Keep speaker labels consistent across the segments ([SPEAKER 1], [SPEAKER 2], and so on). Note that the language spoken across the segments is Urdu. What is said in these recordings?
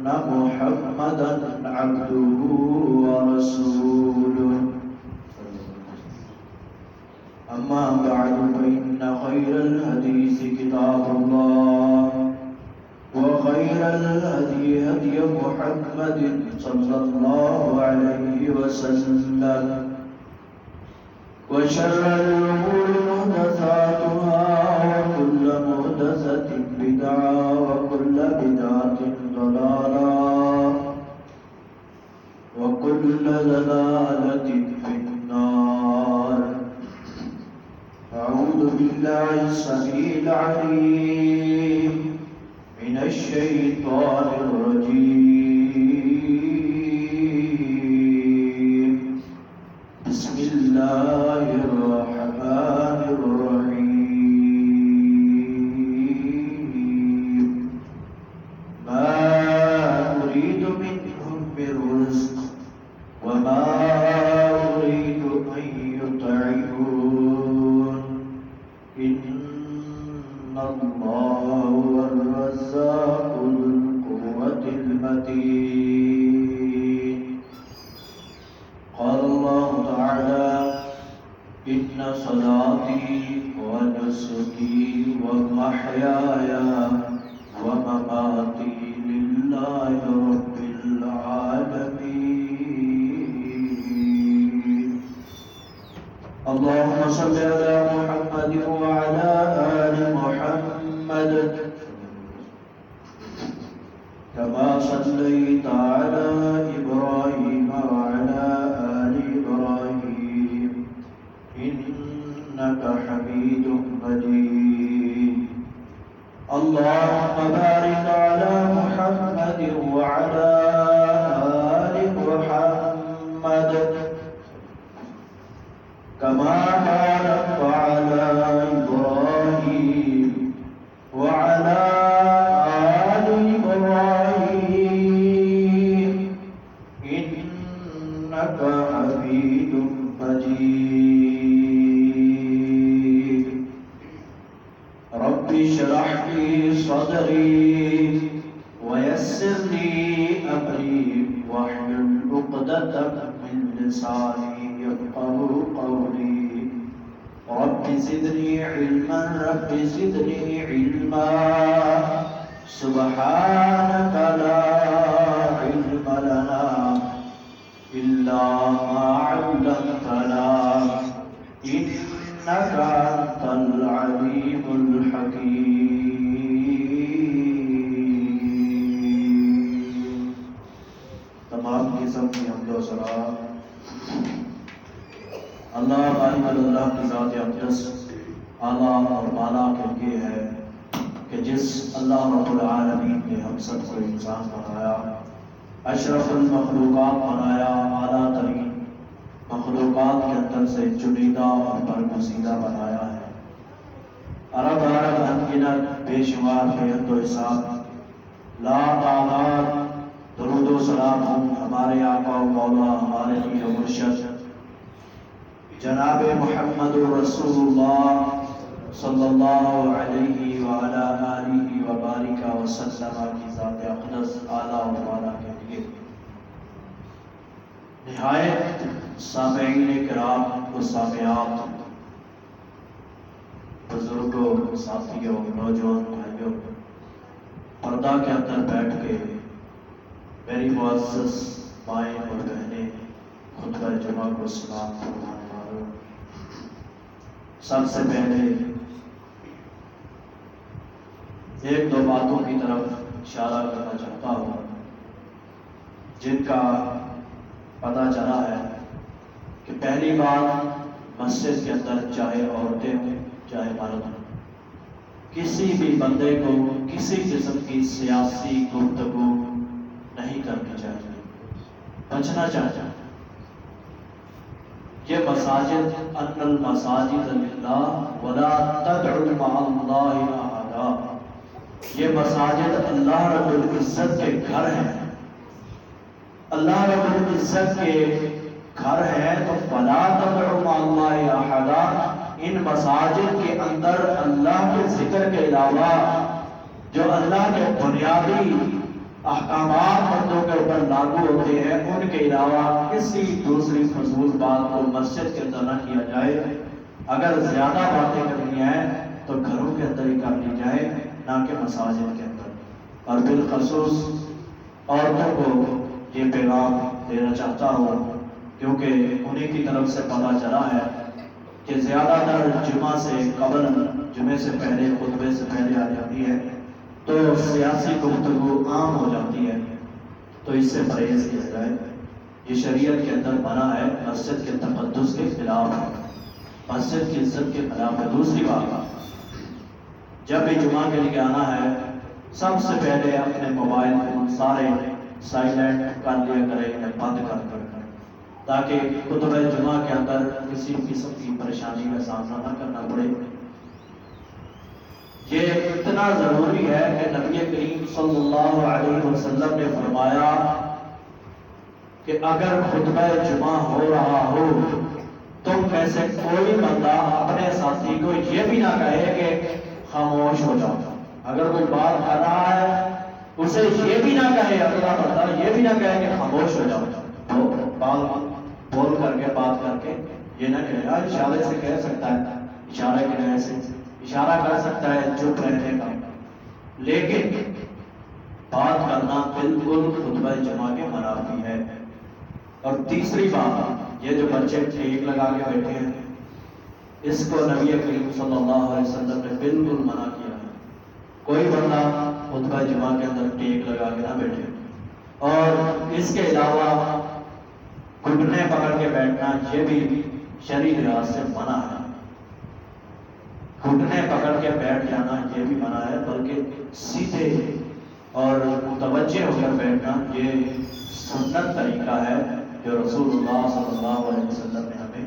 [SPEAKER 1] محمدا عبده ورسوله أما بعد فإن خير الحديث كتاب الله وخير الهدي هدي محمد صلى الله عليه وسلم وشر الأمور محدثاتها وكل محدثة بدعة وكل بدعة ضلالة وكل ضلالة في النار. أعوذ بالله السميع العليم من الشيطان الرجيم. بسم الله الرحمن الرحيم. ما أريد منهم من رزق وما أريد أن يطعمون إن الله هو الرزاق ذو القوة المتين. قال الله تعالى إن صلاتي ونسكي ومحياي ومماتي لله رب العالمين. اللهم صل على محمد وعلى آل محمد كما صليت على إبراهيم وعلى آل إبراهيم إنك حميد مجيد. اللهم بارك على محمد وعلى آل محمد كما باركت على إبراهيم وعلى آل إبراهيم إنك حميد مجيد. رب اشرح لي صدري ويسر لي أمري واحلل عقدة من لساني يفقهوا قولي. رب زدني علما رب زدني علما سبحانك لا علم لنا إلا ما علمتنا إنك أنت العليم الحكيم. تمام قسم کی حمد و ثنا اللہ غالب اللہ کی ذات اقدس اعلیٰ اور بالا کے لیے ہے کہ جس اللہ رب العالمین نے ہم سب کو انسان بنایا، اشرف المخلوقات بنایا، اعلیٰ ترین مخلوقات کے اندر سے چنیدہ اور برگزیدہ بنایا ہے. ارب ارب انگنت بے شمار بےحد و حساب لا تعداد درود و سلام ہوں ہمارے آقا و مولا ہمارے پیر و مرشد جناب محمد رسول اللہ صلی اللہ علیہ وعلی آلہ وبارک وسلم کی ذات اقدس اعلیٰ و بالا کے لیے. نہایت سامعین کرام و سامعات، بزرگوں، ساتھیوں، نوجوان بھائیوں، پردہ کے اندر بیٹھ کے میری معزز مائیں اور بہنیں، خطبہ جمعہ کو سلام فرمانے والوں، سب سے پہلے ایک دو باتوں کی طرف اشارہ کرنا چاہتا ہوں جن کا پتہ چلا ہے کہ پہلی بار مسجد کے اندر چاہے عورتیں ہوں چاہے مرد ہوں، کسی بھی بندے کو کسی قسم کی سیاسی گفتگو نہیں کرنی چاہیے، بچنا چاہیے. یہ مساجد ان المساجد للہ ولا تدعوا مع اللہ احدا، یہ مساجد اللہ رب العزت کے گھر ہیں. اللہ رب العزت کے گھر ہے تو فلا تدعوا مع اللہ احدا، ان مساجد کے اندر اللہ کے ذکر کے علاوہ جو اللہ کے بنیادی احکامات مردوں کے اوپر لاگو ہوتے ہیں، ان کے علاوہ کسی دوسری فضول بات کو مسجد کے اندر نہ کیا جائے۔ اگر زیادہ باتیں کرنی ہیں تو گھروں کے اندر ہی کر لی جائے، نہ کہ مساجد کے اندر۔ اور بالخصوص عورتوں کو یہ پیغام دینا چاہتا ہوں، کیونکہ انہیں کی طرف سے پتہ چلا ہے کہ زیادہ تر جمعہ سے قبل، جمعے سے پہلے، خطبے سے پہلے آ جاتی ہے تو سیاسی گفتگو عام ہو جاتی ہے، تو اس سے پرہیز کیا جائے۔ یہ شریعت کے اندر منع ہے، مسجد کے تقدس کے خلاف ہے، مسجد کی عزت کے خلاف ہے۔ دوسری بات، جب بھی جمعہ کے لیے آنا ہے سب سے پہلے اپنے موبائل فون سارے سائلنٹ کر لیا کریں یا بند کر دیا کریں، تاکہ خطبہ جمعہ کے اندر کسی قسم کی پریشانی کا سامنا نہ کرنا پڑے۔ یہ اتنا ضروری ہے کہ نبی کریم صلی اللہ علیہ وسلم نے فرمایا کہ اگر خطبہ جمعہ ہو رہا ہو تم میں سے کوئی بندہ اپنے ساتھی کو یہ بھی نہ کہے کہ خاموش ہو جاؤ۔ اگر کوئی بات کر رہا ہے اسے یہ بھی نہ کہے، اگلا بندہ یہ بھی نہ کہے کہ خاموش ہو جاؤ، بول کر کے بات کر کے یہ نہ کہے۔ اشارے سے کہہ سکتا ہے، اشارے کے نئے سے اشارہ کر سکتا ہے چپ رہنے کا، لیکن بات کرنا بالکل خطبہ جمعہ کے منافی ہے۔ اور تیسری بات، یہ جو بچے ٹھیک لگا کے بیٹھے ہیں اس کو نبی کریم صلی اللہ علیہ وسلم نے بالکل منع کیا ہے۔ کوئی بندہ خطبہ جمعہ کے اندر ٹیک لگا کے نہ بیٹھے۔ اور اس کے علاوہ گھٹنے پکڑ کے بیٹھنا یہ بھی شرعی لحاظ سے منع ہے۔ گھٹنے پکڑ کے بیٹھ جانا یہ بھی منع ہے، بلکہ سیدھے اور متوجہ ہو کر بیٹھنا یہ سنت طریقہ ہے جو رسول اللہ صلی اللہ علیہ وسلم نے ہمیں۔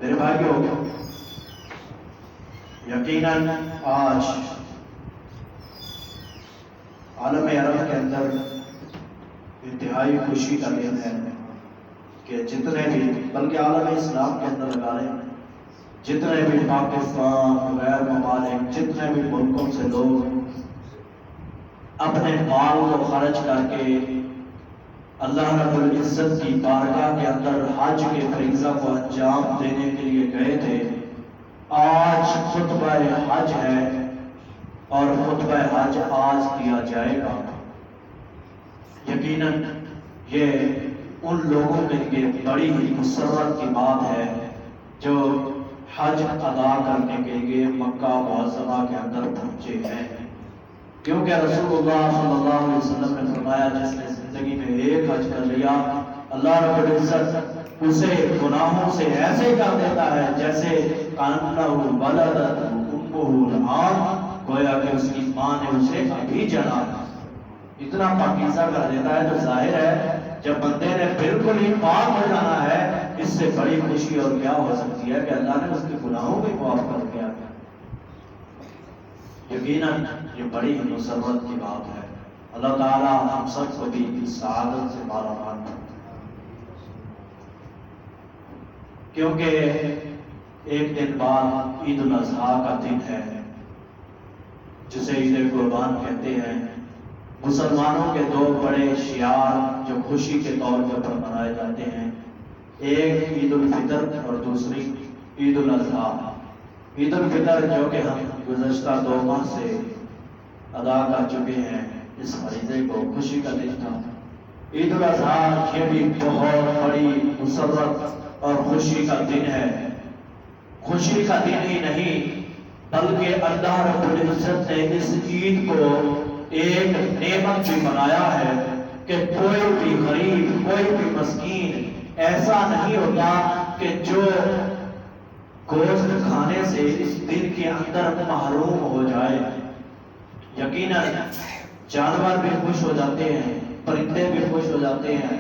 [SPEAKER 1] میرے بھائیوں، یقیناً آج عالم عرب کے اندر انتہائی خوشی کا دن ہے کہ جتنے بھی، بلکہ عالم اسلام کے اندر لگا لیں، جتنے بھی پاکستان، غیر ممالک، جتنے بھی ملکوں سے لوگ اپنے مال کو خرچ کر کے اللہ رب العزت کی بارگاہ کے اندر حج کے فریضہ کو انجام دینے کے لیے گئے تھے، آج خطبہ حج ہے اور خطبہ حج آج دیا جائے گا۔ یقیناً یہ ان لوگوں کے لیے بڑی ہی مسرت کی بات ہے جو حج ادا کرنے کے لیے مکہ معظمہ کے اندر پہنچے ہیں، کیونکہ رسول اللہ صلی اللہ علیہ وسلم نے فرمایا جس نے زندگی میں ایک حج کر لیا اللہ رب العزت اسے گناہوں سے ایسے کر دیتا ہے جیسے کانہ ولدت امہ الحام، گویا کہ اس کی ماں نے اسے ابھی جنا، اتنا پاکیزہ کر دیتا ہے۔ تو ظاہر ہے جب بندے نے بالکل ہی پاک ہو جانا ہے، اس سے بڑی خوشی اور کیا ہو سکتی ہے کہ اللہ نے اس کے گناہوں کو معاف کر دیا۔ یقیناً یہ بڑی ہی مسرت کی بات ہے۔ اللہ تعالیٰ ہم سب کو بھی اس سعادت سے مالا مال کرے، کیونکہ ایک دن بعد عید الاضحیٰ کا دن ہے جسے عید قربان کہتے ہیں۔ مسلمانوں کے دو بڑے شعار جو خوشی کے طور پر منائے جاتے ہیں، ایک عید الفطر اور دوسری عید الاضحیٰ۔ عید الفطر جو کہ ہم گزشتہ 2 ماہ سے ادا کر چکے ہیں اس فریضے کو، خوشی کا دن تھا۔ عید الاضحیٰ یہ بھی بہت بڑی مسرت اور خوشی کا دن ہے۔ خوشی کا دن ہی نہیں بلکہ اللہ رب العزت نے اس عید کو ایک نعمت بھی بنایا ہے کہ کوئی بھی غریب، کوئی بھی مسکین ایسا نہیں ہوتا کہ جو گوشت کھانے سے اس دن کے اندر محروم ہو جائے۔ یقیناً جانور بھی خوش ہو جاتے ہیں، پرندے بھی خوش ہو جاتے ہیں،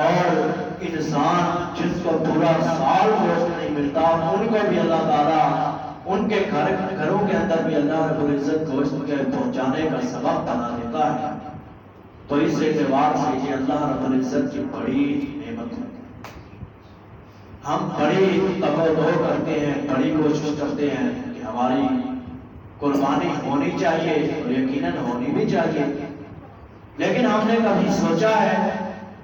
[SPEAKER 1] اور انسان جس کو پورا سال گوشت نہیں ملتا ان کو بھی اللہ تعالیٰ ان کے گھروں کے اندر بھی اللہ رب العزت گوشت کے پہنچانے کا سبب بنا دیتا ہے۔ تو اس اعتبار سے یہ اللہ رب العزت کی بڑی نعمت ہے۔ ہم بڑی تگ و دو کرتے ہیں، بڑی کوشش کرتے ہیں کہ ہماری قربانی ہونی چاہیے اور یقیناً ہونی بھی چاہیے، لیکن ہم نے کبھی سوچا ہے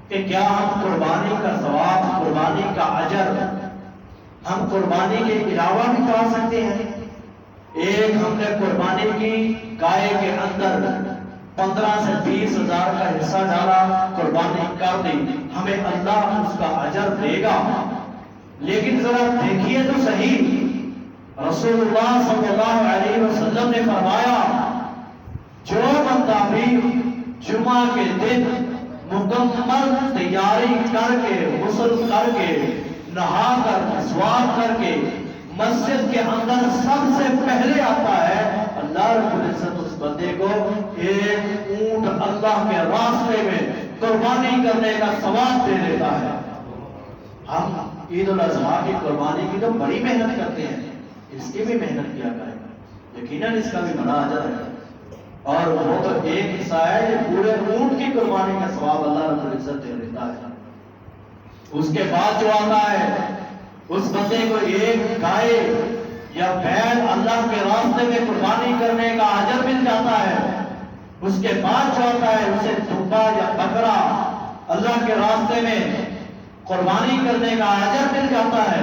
[SPEAKER 1] کہ کیا ہم قربانی کا ثواب، قربانی کا اجر ہم قربانی کے علاوہ بھی پا سکتے ہیں؟ ایک ہم نے قربانی کی گائے کے اندر 15 سے 20 ہزار کا حصہ ڈالا، قربانی کر دی، ہمیں اللہ اس کا اجر دے گا، لیکن ذرا دیکھیے تو صحیح، رسول اللہ صلی اللہ علیہ وسلم نے فرمایا جو بندہ بھی جمعہ کے دن مکمل تیاری کر کے، غسل کر کے، نہا کر، مسواک کر کے مسجد کے اندر سب سے پہلے آتا ہے، اللہ رب العزت اس بندے کو ایک اونٹ اللہ کے راستے میں قربانی کرنے کا ثواب دے دیتا ہے۔ ہم عید الاضحیٰ کی قربانی کی تو بڑی محنت کرتے ہیں، اس کی بھی محنت کیا کریں، یقیناً اس کا بھی بڑا اجر ہے، اور وہ تو ایک حصہ ہے کہ پورے اونٹ کی قربانی کا ثواب اللہ رب العزت دے دیتا ہے۔ اس کے بعد جو آتا ہے اس بندے کو ایک گائے یا بیل اللہ کے راستے میں قربانی کرنے کا اجر مل جاتا ہے۔ اس کے بعد جو آتا ہے اسے دمبا یا بکرا اللہ کے راستے میں قربانی کرنے کا اجر مل جاتا ہے۔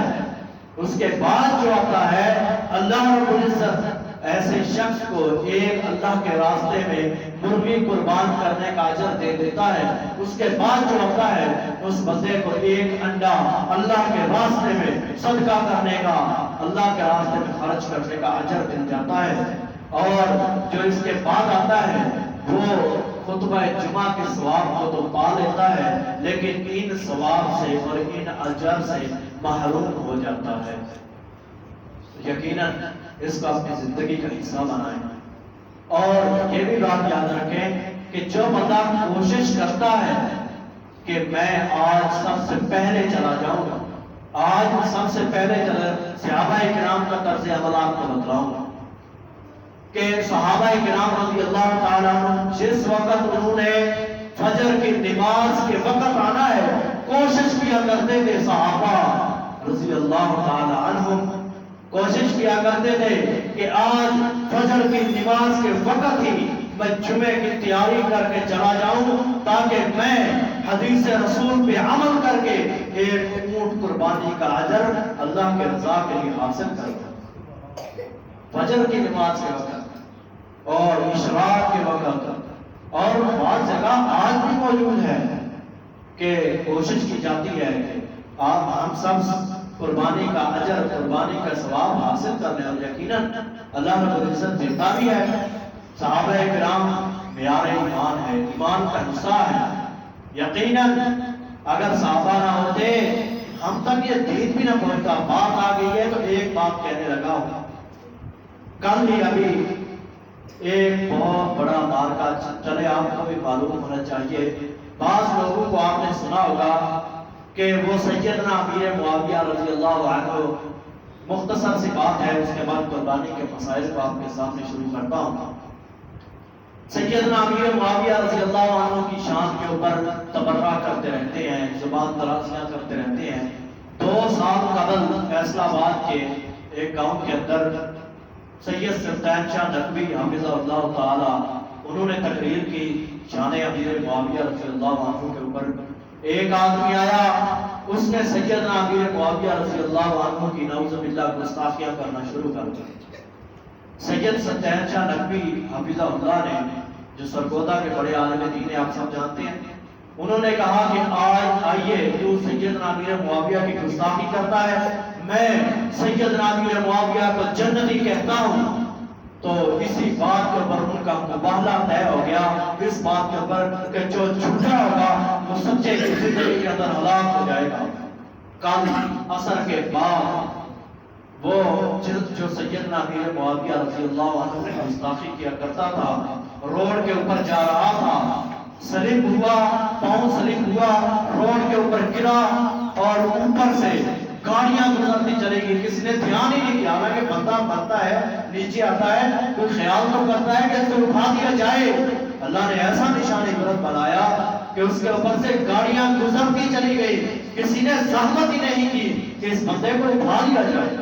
[SPEAKER 1] اس کے بعد جو آتا ہے اللہ رب العزت ایسے شخص کو ایک اللہ کے راستے میں مرغی قربان کرنے کا اجر دے دیتا ہے۔ اس کے بعد جو ہوتا ہے اس بندے کو ایک انڈا اللہ کے راستے میں صدقہ کرنے کا، اللہ کے راستے میں خرچ کرنے کا اجر مل جاتا ہے۔ اور جو اس کے بعد آتا ہے وہ خطبہ جمعہ کے ثواب کو تو پا لیتا ہے، لیکن ان ثواب سے اور ان اجر سے محروم ہو جاتا ہے۔ یقیناً اس کو اپنی زندگی کا حصہ بنائیں، اور یہ بھی بات یاد رکھیں کہ جو بندہ کوشش کرتا ہے کہ میں آج سب سے پہلے چلا جاؤں گا، آج سب سے پہلے صحابہ کرام کا طرز عمل آپ کو بتلاؤں گا کہ صحابہ کرام رضی اللہ تعالیٰ عنہ جس وقت انہوں نے فجر کی نماز کے وقت آنا ہے، کوشش کیا کرتے تھے صحابہ رضی اللہ تعالیٰ عنہ، کوشش کیا کرتے تھے کہ آج فجر کی نماز کے وقت ہی میں جمعے کی تیاری کر کے چلا جاؤں تاکہ میں حدیث رسول پہ عمل کر کے ایک اونٹ قربانی کا اجر اللہ کے رضا کے لیے حاصل کروں۔ فجر کی نماز کے وقت اور اشراق کے وقت، اور بعض جگہ آج بھی موجود ہے کہ کوشش کی جاتی ہے کہ ہم سب قربانی کا اجر، قربانی کا ثواب حاصل کر لیں، اور یقیناً اللہ رب العزت دیتا بھی ہے۔ صحابہ کرام معیار ایمان ہے، ایمان کا حصہ ہے، یقیناً اگر صحابہ نہ ہوتے ہم تک یہ دین بھی نہ پہنچتا۔ بات آ گئی ہے تو ایک بات کہنے لگا ہوں، کل ہی ابھی ایک بہت بڑا مارکا چلے، آپ کو بھی معلوم ہونا چاہیے، بعض لوگوں کو آپ نے سنا ہوگا کہ وہ سیدنا امیر معاویہ رضی اللہ عنہ، مختصر سی بات ہے، اس کے بعد قربانی کے مسائل کو آپ کے سامنے شروع کرتا ہوں۔ سیدنا امیر معاویہ رضی اللہ عنہ کی شان کے اوپر تبرہ کرتے رہتے ہیں، زبان درازیاں کرتے رہتے ہیں۔ 2 سال قبل فیصل آباد کے ایک گاؤں کے اندر سید سلطان شاہ نقوی حفظہ اللہ تعالی، انہوں نے تقریر کی شان امیر معاویہ رضی اللہ عنہ کے اوپر۔ ایک آدمی آیا، اس نے سیدنا امیر معاویہ رضی اللہ عنہ کی نعوذ باللہ گستاخیاں کرنا شروع کر دی۔ سید سلطان شاہ نقوی حفظہ اللہ نے، جو سرگودا کے بڑے عالم دین ہیں، آپ سب جانتے ہیں، انہوں نے کہا کہ آج آئیے تو سیدنا امیر معاویہ کی گستاخی کرتا ہے، میں سیدنا امیر معاویہ کو جنتی کہتا ہوں۔ تو اسی بات کے اوپر ان کا مباہلہ طے ہو گیا، اس بات کے اوپر کہ جو جھوٹا ہوگا وہ سچے کی زندگی کے اندر ہلاک ہو جائے گا۔ کل عصر کے بعد وہ جو سیدنا امیر معاویہ رضی اللہ عنہ نے گستاخی کیا کرتا تھا، روڈ کے اوپر جا رہا تھا، سلپ ہوا، پاؤں سلپ ہوا، روڈ کے اوپر گرا، اور اوپر سے گاڑیاں گزرتی چلے گی، کسی نے دھیان ہی نہیں کیا، کہ بندہ مرتا ہے، نیچے آتا ہے، کوئی خیال تو کرتا ہے کہ اس کو اٹھا دیا جائے۔ اللہ نے ایسا نشان عبرت بنایا کہ اس کے اوپر سے گاڑیاں گزرتی چلی گئی، کسی نے زحمت ہی نہیں کی کہ اس بندے کو اٹھا دیا جائے۔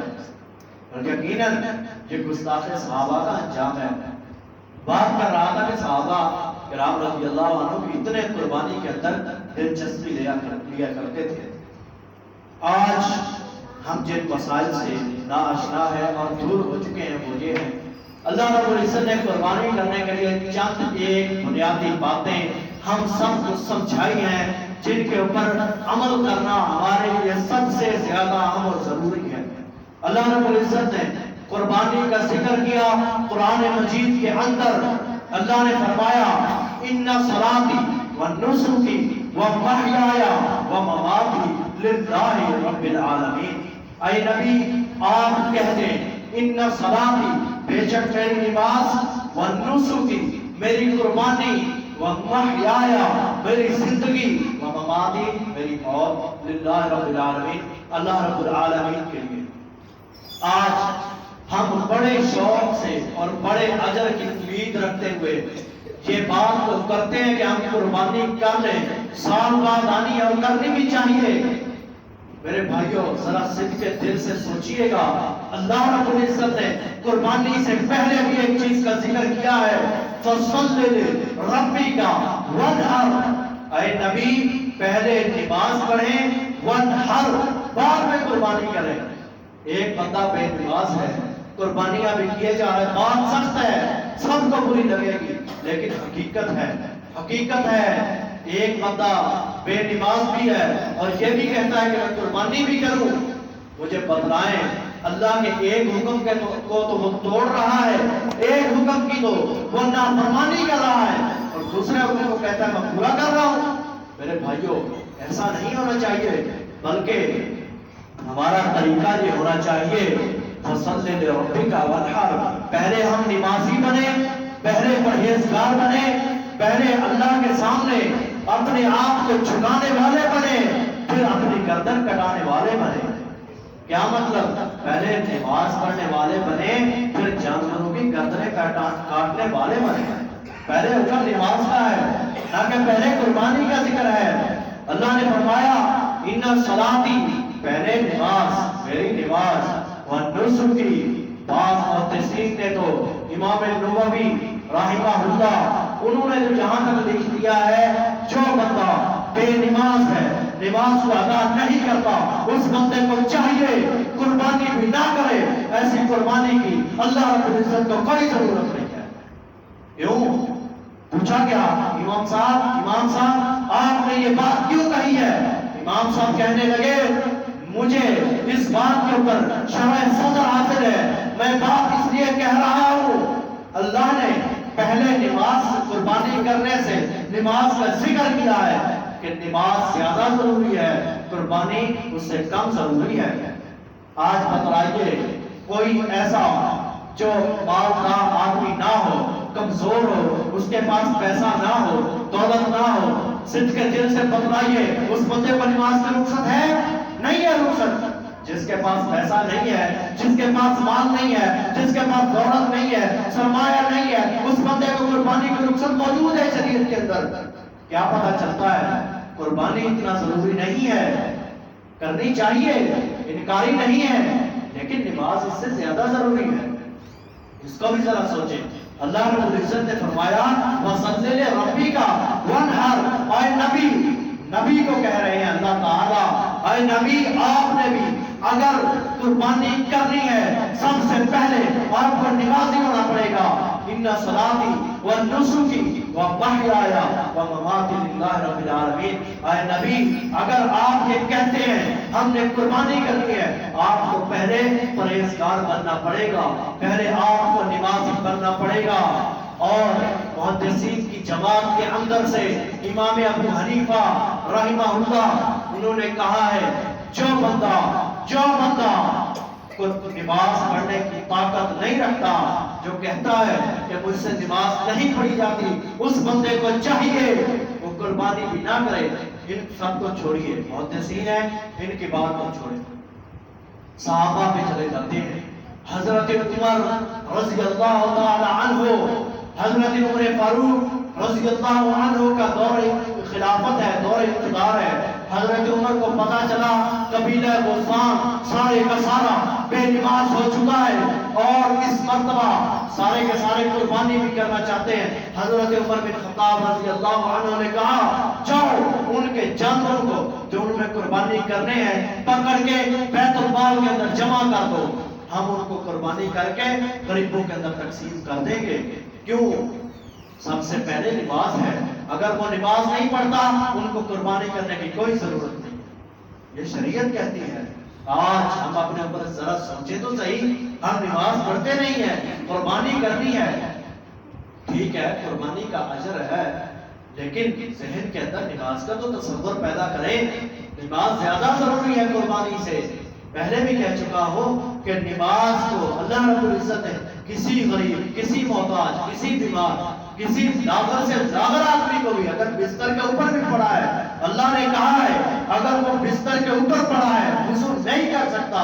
[SPEAKER 1] اور یقیناً یہ گستاخ صحابہ کا انجام ہے۔ بات کر رہا تھا کہ صحابہ کرام رضی اللہ عنہ کی اتنے قربانی کے اندر دلچسپی لیا کرتے تھے۔ آج ہم جن مسائل سے ناآشنا ہے اور دور ہو چکے ہیں وہ یہ ہیں، اللہ رب العزت نے قربانی کرنے کے لیے چند ایک بنیادی باتیں ہم سب کو سمجھائی ہیں جن کے اوپر عمل کرنا ہمارے لیے سب سے زیادہ اہم اور ضروری ہے۔ اللہ رب العزت نے قربانی کا ذکر کیا قرآن مجید کے اندر۔ اللہ نے فرمایا ان صلاتی ونسکی ومحیایا ومماتی للہ رب العالمین۔ اے نبی آپ کہہ دیں ان صلاتی بے شک میری نماز ونسکی میری قربانی ومحیایا میری زندگی ومماتی میری موت للہ رب العالمین اللہ رب العالمین کے لیے۔ آج ہم بڑے شوق سے اور بڑے اجر کی امید رکھتے ہوئے یہ بات تو کرتے ہیں کہ ہم قربانی کر لیں، سال بعد آنی ہے اور کرنی بھی چاہیے۔ میرے بھائیوں ذرا صدق دل سے سوچئے گا، اللہ رب العزت نے قربانی سے پہلے بھی ایک چیز کا ذکر کیا ہے، فَصَلِّ لِرَبِّكَ وَانْحَرْ۔ اے نبی پہلے نماز پڑھیں، وانحر بعد میں قربانی کریں۔ ایک بندہ بے نماز ہے، قربانیاں بھی کیے جا رہے، بات سخت ہے، سب کو بری لگے گی، لیکن حقیقت ہے ایک بندہ بے نماز بھی ہے اور یہ بھی کہتا ہے کہ میں قربانی بھی کروں۔ مجھے بتلائیں اللہ کے ایک حکم کو تو وہ توڑ رہا ہے، ایک حکم کی تو وہ نافرمانی کر رہا ہے، اور دوسرے حکم کو کہتا ہے میں پورا کر رہا ہوں۔ میرے بھائیوں ایسا نہیں ہونا چاہیے، بلکہ ہمارا طریقہ یہ ہونا چاہیے فَصَلِّ لِرَبِّكَ وَانْحَرْ۔ پہلے ہم نمازی بنے، پہلے پرہیزگار بنے، پہلے اللہ کے سامنے اپنے آپ کو جھکانے والے بنے، پھر اپنی گردن کٹانے والے بنے۔ کیا مطلب؟ پہلے نماز پڑھنے والے بنے، پھر جانوروں کی گردنیں کاٹنے والے بنے۔ پہلے حکم نماز کا ہے، نہ کہ پہلے قربانی کا ذکر ہے۔ اللہ نے فرمایا ان صلاتی پہلے نماز میری نماز ونسکی۔ بعض محدثین نے تو امام نووی رحمہ اللہ انہوں نے تو جہاں تک لکھ دیا ہے جو بندہ بے نماز ہے، نماز کو ادا نہیں کرتا، اس بندے کو چاہیے قربانی بھی نہ کرے۔ ایسی قربانی کی اللہ رب العزت کو کوئی ضرورت نہیں ہے۔ کیوں؟ پوچھا گیا امام صاحب آپ نے یہ بات کیوں کہی ہے؟ امام صاحب کہنے لگے مجھے اس بات کے اوپر شرح صدر حاصل ہے، میں بات اس لیے کہہ رہا ہوں اللہ نے پہلے نماز قربانی کرنے سے نماز کا ذکر کیا ہے کہ نماز زیادہ ضروری ہے، قربانی اس سے کم ضروری ہے۔ آج بتلائیے کوئی ایسا جو مالدار آدمی نہ ہو، کمزور ہو، اس کے پاس پیسہ نہ ہو، دولت نہ ہو، صدق کے دل سے بتلائیے اس بندے کو نماز کی رخصت ہے؟ نہیں ہے رخصت۔ جس کے پاس پیسہ نہیں ہے، جس کے پاس مال نہیں ہے، جس کے پاس دولت نہیں ہے، سرمایہ نہیں ہے، اس بندے کو قربانی کی رخصت موجود ہے شریعت کے اندر۔ کیا پتہ چلتا ہے قربانی اتنا ضروری نہیں ہے، کرنی چاہیے، انکاری نہیں ہے، لیکن نماز اس سے زیادہ ضروری ہے۔ اس کو بھی ذرا سوچیں۔ اللہ رب العزت نے فرمایا وَصَلِّ لِرَبِّكَ وَانْحَرْ۔ اے نبی کو کہہ رہے ہیں اللہ تعالیٰ، اے نبی آپ نے بھی اگر قربانی کرنی ہے سب سے پہلے آپ کو نمازی ہونا پڑے گا۔ ان صلاتی ونسکی ومحیایا ومماتی للہ رب العالمین۔ اے نبی اگر آپ یہ کہتے ہیں ہم نے قربانی کرنی ہے، آپ کو پہلے پرہیزگار بننا پڑے گا، پہلے آپ کو نمازی بننا پڑے گا۔ اور محدثین کی جماعت کے اندر سے امام ابو حنیفہ رحمہ اللہ انہوں نے کہا ہے جو بندہ کو نماز پڑھنے کی طاقت نہیں رکھتا، جو کہتا ہے کہ مجھ سے نماز نہیں پڑھی جاتی، اس بندے کو چاہیے وہ قربانی بھی نہ کرے۔ ان سب کو چھوڑیے، محدثین ہیں ان کی بات کو چھوڑیں، صحابہ پہ چلے جاتے ہیں۔ حضرت عمر رضی اللہ تعالی عنہ، حضرت عمر فاروق رضی اللہ عنہ کا دور خلافت ہے، دور اقتدار ہے، حضرت عمر کو پتا چلا قبیلہ غطفان سارے کا سارا بے نماز ہو چکا ہے اور اس مرتبہ سارے کے سارے قربانی بھی کرنا چاہتے ہیں۔ حضرت عمر بن خطاب رضی اللہ عنہ نے کہا جاؤ ان کے جانوروں کو جو ان میں قربانی کرنے ہیں پکڑ کے بیت المال کے اندر جمع کر دو، ہم ان کو قربانی کر کے غریبوں کے اندر تقسیم کر دیں گے۔ کیوں؟ سب سے پہلے نماز ہے، اگر وہ نماز نہیں پڑھتا ان کو قربانی کرنے کی کوئی ضرورت نہیں ہے، یہ شریعت کہتی ہے۔ آج ہم اپنے اوپر ذرا سوچیں تو صحیح، ہم نماز پڑھتے نہیں ہیں، قربانی کرنی ہے، ٹھیک ہے قربانی کا اجر ہے، لیکن ذہن کے اندر نماز کا تو تصور پیدا کریں، نماز زیادہ ضروری ہے قربانی سے۔ پہلے بھی کہہ چکا ہوں کہ نماز کو اللہ رب العزت نے کسی غریب، کسی محتاج، کسی بیمار، کسی لاغر سے لاغر آدمی کو بھی اگر بستر کے اوپر بھی پڑا ہے، اللہ نے کہا ہے اگر وہ بستر کے اوپر پڑا ہے وضو نہیں کر سکتا،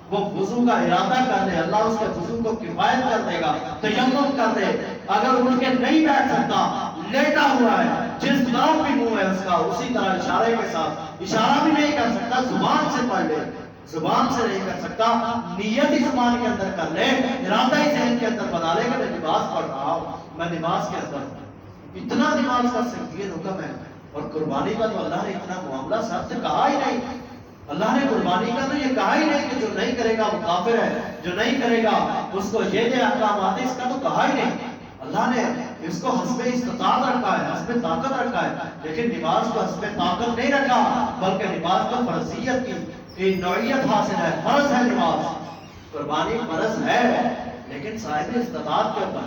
[SPEAKER 1] وہ وضو کا ارادہ کر دے، اللہ اس کے وضو کو کفایت کر دے گا، تیمم کر دے۔ اگر اٹھ کے نہیں بیٹھ سکتا، لیٹا ہوا ہے، جس طرف بھی منہ ہے اس کا اسی طرح اشارے کے ساتھ، اشارہ بھی نہیں کر سکتا، زبان سے پڑھ لے، زبان سے نہیں کر سکتا، نیت ہی زبان کے اندر کر لے، ارادہ ہی ذہن کے اندر بنا لے کہ میں نماز پڑھ رہا ہوں، میں نماز کے اندر اتنا نماز کا سنگین حکم ہے۔ اور قربانی کا تو اللہ نے اتنا معاملہ سخت کہا ہی نہیں، اللہ نے قربانی کا تو یہ کہا ہی نہیں کہ جو نہیں کرے گا وہ کافر ہے، جو نہیں کرے گا اس کو یہ احکامات ہیں، اس کا تو کہا ہی نہیں۔ اللہ نے اس کو حسب استطاعت رکھا ہے، حسب طاقت رکھا ہے، لیکن نماز کو حسب طاقت نہیں رکھا، بلکہ نماز کو فرضیت کی نوعیت حاصل ہے، فرض ہے نماز، قربانی فرض ہے لیکن صاحب استطاعت کے اوپر۔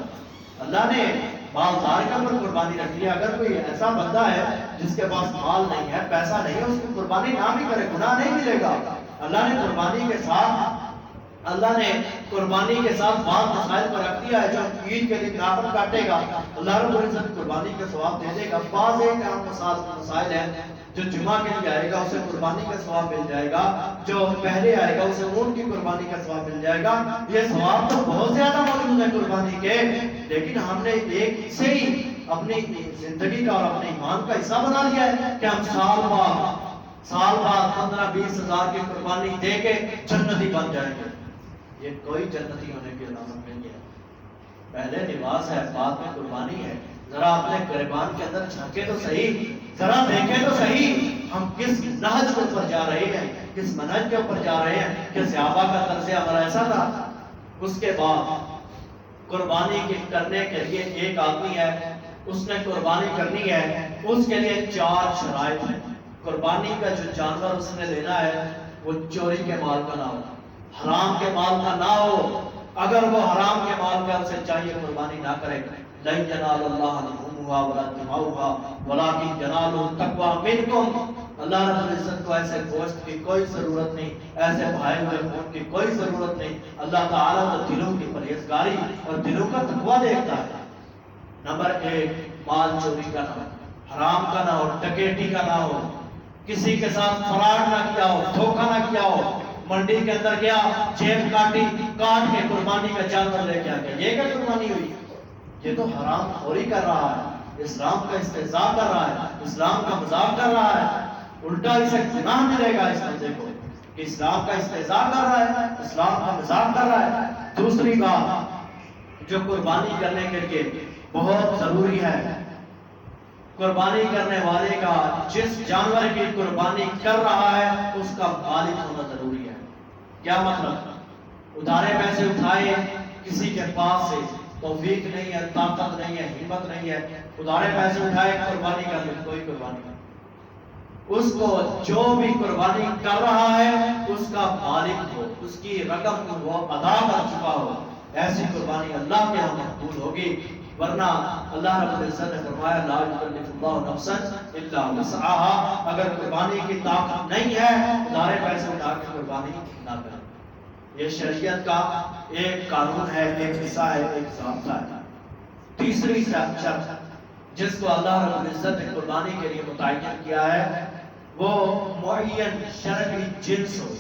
[SPEAKER 1] اللہ نے مالدار کے اوپر قربانی رکھی ہے، اگر کوئی ایسا بندہ ہے جس کے پاس مال نہیں ہے، پیسہ نہیں ہے، اس کو قربانی نہ بھی کرے گناہ نہیں ملے گا۔ اللہ نے قربانی کے ساتھ بعض مسائل کو رکھ دیا ہے، جو عید کے دن ناخن کاٹے گا اللہ رب العزت قربانی کا ثواب دے دے گا۔ بعض ایک اہم مسائل ہیں، جو جمعہ کے لیے آئے گا اسے قربانی کا ثواب مل جائے گا، جو پہلے آئے گا اسے اونٹ کی قربانی کا ثواب مل جائے گا۔ یہ ثواب تو بہت زیادہ موجود ہے قربانی کے، لیکن ہم نے ایک سے ہی اپنی زندگی کا اور اپنے ایمان کا حصہ بنا لیا ہے کہ ہم سال بعد 15-20 ہزار کی قربانی دے کے جنتی بن جائیں گے۔ یہ کوئی جنتی ہونے کی علامت نہیں ہے۔ پہلے نماز ہے، بعد میں قربانی ہے۔ ذرا اپنے گریبان کے اندر جھانکے تو صحیح، ذرا دیکھیں تو صحیح، ہم کس نہج کے اوپر جا رہے ہیں، کس منہج کے اوپر جا رہے ہیں کہ صحابہ کا طرز عمل ایسا تھا۔ اس کے بعد قربانی کرنے کے لیے ایک آدمی ہے، اس نے قربانی کرنی ہے، اس کے لیے 4 شرائط ہیں۔ قربانی کا جو جانور اس نے لینا ہے وہ چوری کے مال کا نہ ہو، حرام کے مال کا نہ ہو۔ اگر وہ حرام کے مال کا اسے چاہیے قربانی نہ کرے، لن ینال اللہ لحومها ولا دماؤها ولکن ینالہ التقوی منکم۔ اللہ رب العزت کو ایسے گوشت کی کوئی ضرورت نہیں، ایسے بھائے ہوئے خون کی کوئی ضرورت نہیں۔ اللہ تعالیٰ تو دلوں کی پرہیزگاری اور دلوں کا تقوی دیکھتا ہے۔ نمبر 1، مال چوری کا نہ ہو، حرام کا نہ ہو، ڈکیٹی کا نہ ہو، کسی کے ساتھ فراڈ نہ کیا ہو، دھوکہ نہ کیا ہو، منڈی کے اندر گیا، جیب کاٹ کے قربانی کا جانور لے کے آ گیا، یہ کیا قربانی ہوئی؟ یہ تو حرام خوری کر رہا ہے، اسلام کا استہزاء کر رہا ہے، اسلام کا مذاق کر رہا ہے، الٹا اسے گناہ ملے گا اس بندے کو کہ اسلام کا استہزاء کر رہا ہے، اسلام کا مذاق کر رہا ہے۔ دوسری بات جو قربانی کرنے کے لیے بہت ضروری ہے، قربانی کرنے والے کا جس جانور کی قربانی کر رہا ہے اس کا مالک ہونا ضروری ہے۔ کیا مطلب؟ ادھارے پیسے اٹھائے کسی کے پاس سے، توفیق نہیں ہے، طاقت نہیں ہے، ہمت نہیں ہے، ادھارے پیسے اٹھائے قربانی کرنے، کوئی قربانی نہیں۔ اس کو جو بھی قربانی کر رہا ہے اس کا مالک ہو، اس کی رقم کو وہ ادا کر چکا ہو، ایسی قربانی اللہ کے ہاں مقبول ہوگی۔ ورنہ اللہ رب العزت نے فرمایا لا یکلف اللہ نفسا الا وسعها، اگر قربانی کی طاقت نہیں ہے ادھارے پیسے اٹھا کے قربانی نہ کریں۔ یہ شریعت کا ایک قانون ہے، ایک حصہ ہے، ایک ضابطہ ہے۔ تیسری شرط جس کو اللہ رب العزت نے قربانی کے لیے متعین کیا ہے وہ معین شرعی جنس ہو،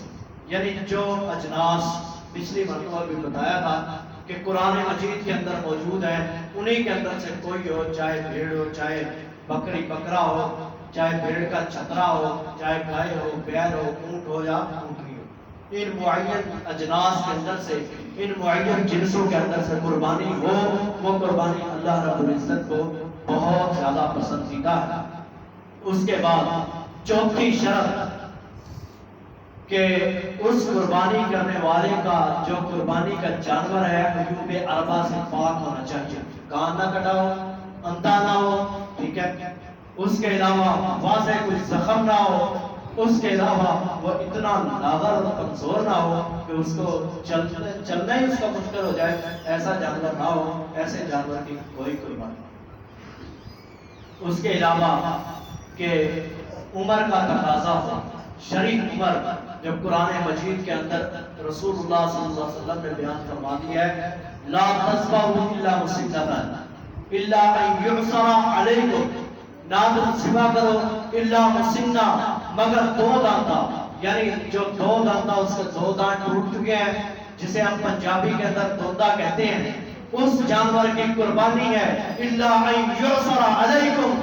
[SPEAKER 1] یعنی جو اجناس پچھلی مرتبہ بھی بتایا تھا کہ قرآن مجید کے اندر موجود ہے انہی کے اندر سے کوئی ہو، چاہے بھیڑ ہو، چاہے بکری بکرا ہو، چاہے بھیڑ کا چھترا ہو، چاہے گائے ہو، بیل ہو، اونٹ ہو یا اونٹنی ہو، ان معین اجناس کے اندر سے، ان معین جنسوں کے اندر سے قربانی ہو، وہ قربانی اللہ رب العزت کو بہت زیادہ پسندیدہ ہے۔ اس کے بعد چوتھی شرط کہ اس قربانی کرنے والے کا جو قربانی کا جانور ہے عیوب اربع سے پاک ہونا چاہیے، کان نہ کٹا ہو، اندھا نہ ہو، ٹھیک ہے، اس کے علاوہ واضح کوئی زخم نہ ہو، اس کے علاوہ وہ اتنا نادر اور کمزور نہ ہو کہ اس کو چلنا ہی اس کا مشکل ہو جائے، ایسا جانور نہ ہو، ایسے جانور کی کوئی قربانی نہیں۔ اس کے علاوہ کہ عمر کا تقاضا ہو، شریف عمر، جو قرآن مجید کے اندر رسول اللہ صلی اللہ علیہ وسلم نے بیان فرما دیا ہے، لا تذبحوا الا مسنۃ الا ان یعصر علیکم، نہ تم ذبح کرو الا مسنہ، مگر دو دانتا، یعنی جو دو دانتا اس کے دو دانت ٹوٹ چکے ہیں، جسے ہم پنجابی کے اندر دوندا کہتے ہیں، اس جانور کی قربانی ہے، الا ان یعصر علیکم،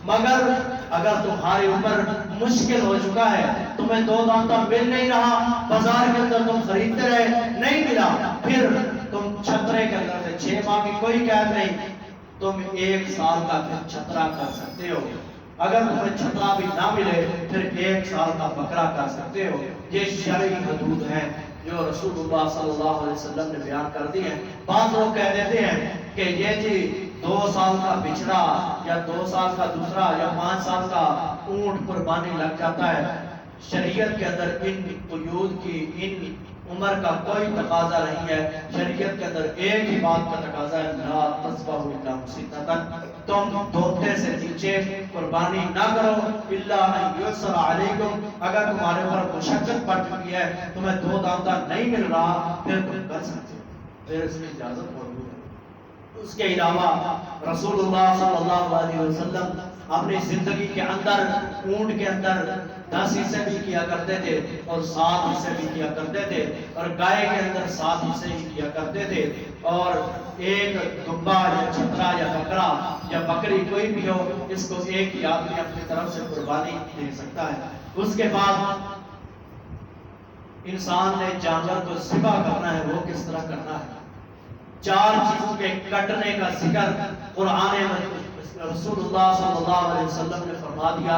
[SPEAKER 1] مگر اگر تمہاری اوپر مشکل ہو چکا ہے، تمہیں دو دانتا مل نہیں رہا، بازار کے اندر تم خریدتے رہے نہیں ملا، پھر تم چھترے کے اندر سے 6 ماہ کی کوئی قید نہیں، تم 1 سال کا پھر چھترا کر سکتے ہو، اگر تمہیں چھترا بھی نہ ملے پھر 1 سال کا بکرا کر سکتے ہو۔ یہ شرعی حدود ہیں جو رسول اللہ صلی اللہ علیہ وسلم نے بیان کر دی ہیں۔ بعض لوگ کہہ دیتے ہیں کہ یہ جی 2 سال کا بچڑا یا 2 سال کا دوسرا یا 5 سال کا اونٹ قربانی لگ جاتا ہے، شریعت کے اندر ان قیود کی، ان عمر کا کوئی تقاضا نہیں ہے، شریعت کے اندر ایک ہی بات کا تقاضا ہے، لا تذبحوا الا مسنۃ، تم دھوتے سے نیچے قربانی نہ کرو، الا ان یعصر علیکم، اگر تمہارے اوپر مشقت پڑ چکی ہے، تمہیں دو دانتا نہیں مل رہا، پھر تم کر سکتے ہو، پھر اس میں اجازت موجود ہے۔ اس کے علاوہ رسول اللہ صلی اللہ علیہ وسلم اپنی زندگی کے اندر اونٹ کے اندر 10 حصے بھی کیا کرتے تھے اور 7 حصے بھی کیا کرتے تھے، اور گائے کے اندر 7 حصے ہی کیا کرتے تھے، اور ایک دمبا یا چھترا یا بکرا یا بکری کوئی بھی ہو، اس کو ایک ہی آدمی اپنی طرف سے قربانی دے سکتا ہے۔ اس کے بعد انسان نے جانور کو ذبح کرنا ہے، وہ کس طرح کرنا ہے؟ 4 چیزوں کے کٹنے کا ذکر قرآن رسول اللہ صلی اللہ علیہ وسلم نے فرما دیا۔